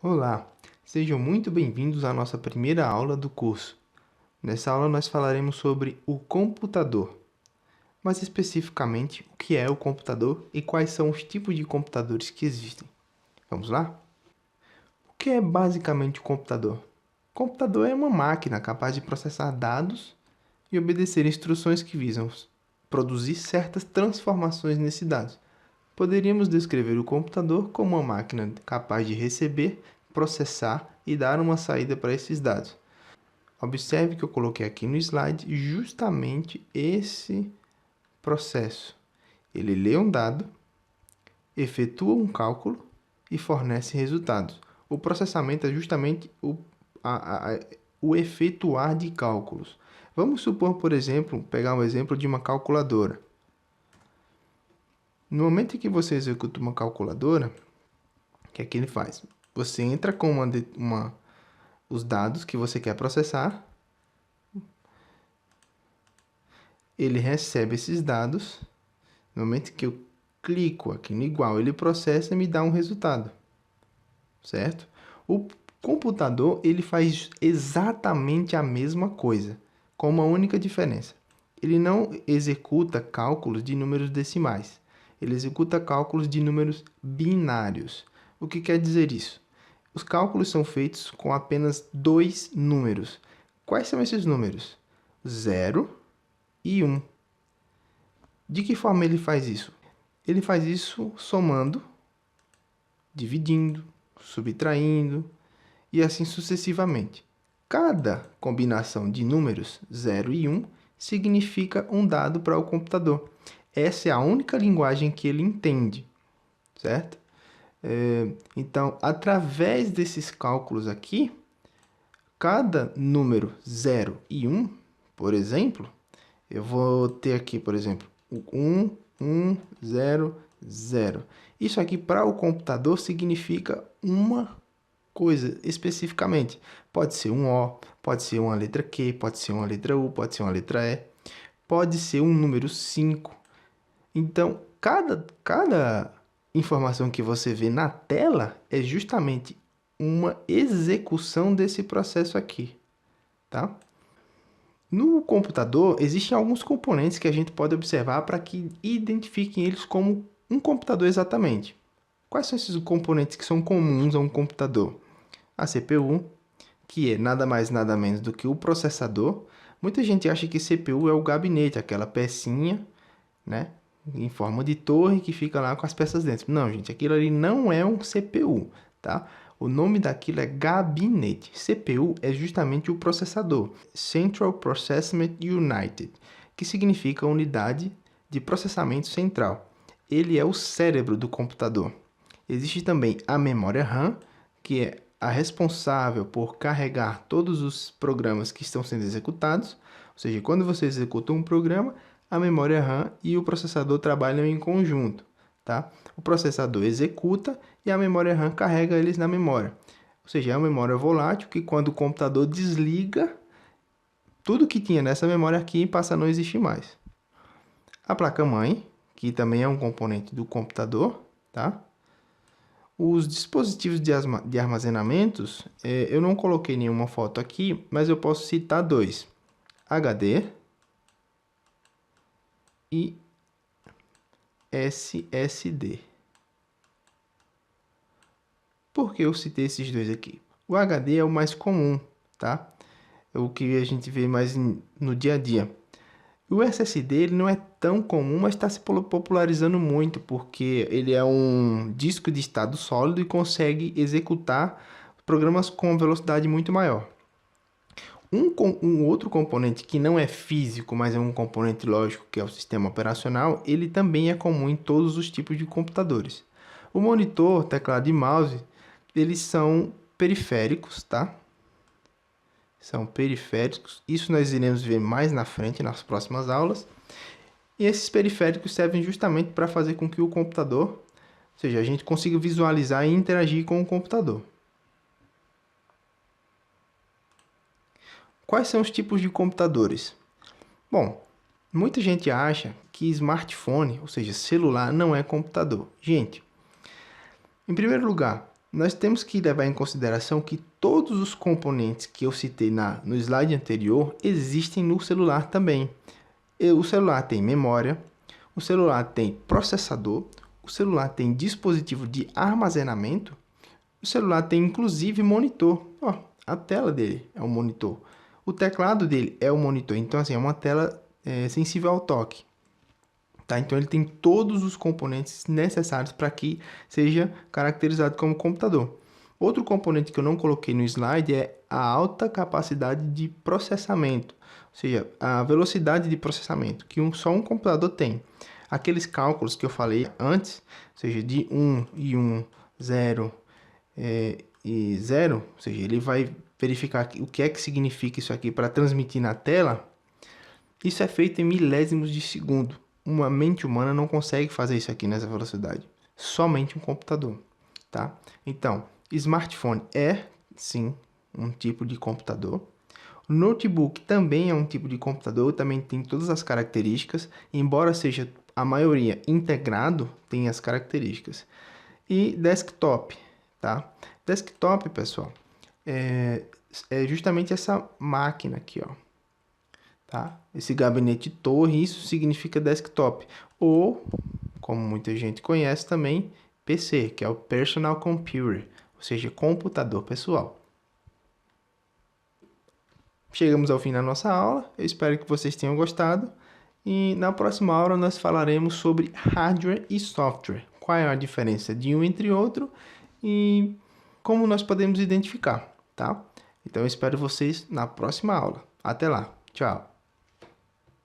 Olá, sejam muito bem-vindos à nossa primeira aula do curso. Nessa aula nós falaremos sobre o computador, mais especificamente o que é o computador e quais são os tipos de computadores que existem. Vamos lá? O que é basicamente o computador? O computador é uma máquina capaz de processar dados e obedecer instruções que visam produzir certas transformações nesses dados. Poderíamos descrever o computador como uma máquina capaz de receber, processar e dar uma saída para esses dados. Observe que eu coloquei aqui no slide justamente esse processo. Ele lê um dado, efetua um cálculo e fornece resultados. O processamento é justamente o efetuar de cálculos. Vamos supor, por exemplo, pegar um exemplo de uma calculadora. No momento em que você executa uma calculadora, o que é que ele faz? Você entra com os dados que você quer processar, ele recebe esses dados, no momento que eu clico aqui no igual, ele processa e me dá um resultado, certo? O computador, ele faz exatamente a mesma coisa, com uma única diferença. Ele não executa cálculos de números decimais, ele executa cálculos de números binários. O que quer dizer isso? Os cálculos são feitos com apenas dois números. Quais são esses números? 0 e 1. De que forma ele faz isso? Ele faz isso somando, dividindo, subtraindo e assim sucessivamente. Cada combinação de números 0 e 1 significa um dado para o computador. Essa é a única linguagem que ele entende, certo? Então, através desses cálculos aqui, cada número 0 e 1, por exemplo, eu vou ter aqui, por exemplo, 1, 1, 0, 0. Isso aqui para o computador significa uma coisa especificamente. Pode ser um O, pode ser uma letra Q, pode ser uma letra U, pode ser uma letra E, pode ser um número 5. Então, cada informação que você vê na tela é justamente uma execução desse processo aqui, tá? No computador, existem alguns componentes que a gente pode observar para que identifiquem eles como um computador exatamente. Quais são esses componentes que são comuns a um computador? A CPU, que é nada mais nada menos do que o processador. Muita gente acha que CPU é o gabinete, aquela pecinha, né, em forma de torre que fica lá com as peças dentro. Não, gente, aquilo ali não é um CPU, tá? O nome daquilo é gabinete. CPU é justamente o processador, Central Processing Unit, que significa unidade de processamento central. Ele é o cérebro do computador. Existe também a memória RAM, que é a responsável por carregar todos os programas que estão sendo executados. Ou seja, quando você executa um programa, a memória RAM e o processador trabalham em conjunto, tá? O processador executa e a memória RAM carrega eles na memória. Ou seja, é uma memória volátil que quando o computador desliga, tudo que tinha nessa memória aqui passa a não existir mais. A placa-mãe, que também é um componente do computador, tá? Os dispositivos de armazenamentos, eu não coloquei nenhuma foto aqui, mas eu posso citar dois: HD e SSD. Por que eu citei esses dois aqui? O HD é o mais comum, tá? É o que a gente vê mais no dia a dia. O SSD ele não é tão comum, mas está se popularizando muito, porque ele é um disco de estado sólido e consegue executar programas com velocidade muito maior. Um outro componente que não é físico, mas é um componente lógico, que é o sistema operacional, ele também é comum em todos os tipos de computadores. O monitor, teclado e mouse, eles são periféricos, tá? São periféricos. Isso nós iremos ver mais na frente, nas próximas aulas. E esses periféricos servem justamente para fazer com que o computador, ou seja, a gente consiga visualizar e interagir com o computador. Quais são os tipos de computadores? Bom, muita gente acha que smartphone, ou seja, celular, não é computador. Gente, em primeiro lugar, Nós temos que levar em consideração que todos os componentes que eu citei no slide anterior existem no celular também. O celular tem memória, o celular tem processador, o celular tem dispositivo de armazenamento, o celular tem inclusive monitor. Ó, a tela dele é um monitor. O teclado dele é um monitor. Então, assim, é uma tela sensível ao toque. Tá? Então, ele tem todos os componentes necessários para que seja caracterizado como computador. Outro componente que eu não coloquei no slide é a alta capacidade de processamento, ou seja, a velocidade de processamento que só um computador tem. Aqueles cálculos que eu falei antes, ou seja, de 1 e 1, 0 e 0, ou seja, ele vai verificar o que é que significa isso aqui para transmitir na tela. Isso é feito em milésimos de segundo. Uma mente humana não consegue fazer isso aqui nessa velocidade. Somente um computador, tá? Então, smartphone é, sim, um tipo de computador. Notebook também é um tipo de computador, também tem todas as características, embora seja a maioria integrado, tem as características. E desktop, tá? Desktop, pessoal, é justamente essa máquina aqui, ó. Tá? Esse gabinete torre, isso significa desktop. Ou, como muita gente conhece também, PC, que é o Personal Computer, ou seja, computador pessoal. Chegamos ao fim da nossa aula, eu espero que vocês tenham gostado. E na próxima aula nós falaremos sobre hardware e software. Qual é a diferença de um entre outro e como nós podemos identificar, tá? Então eu espero vocês na próxima aula. Até lá, tchau!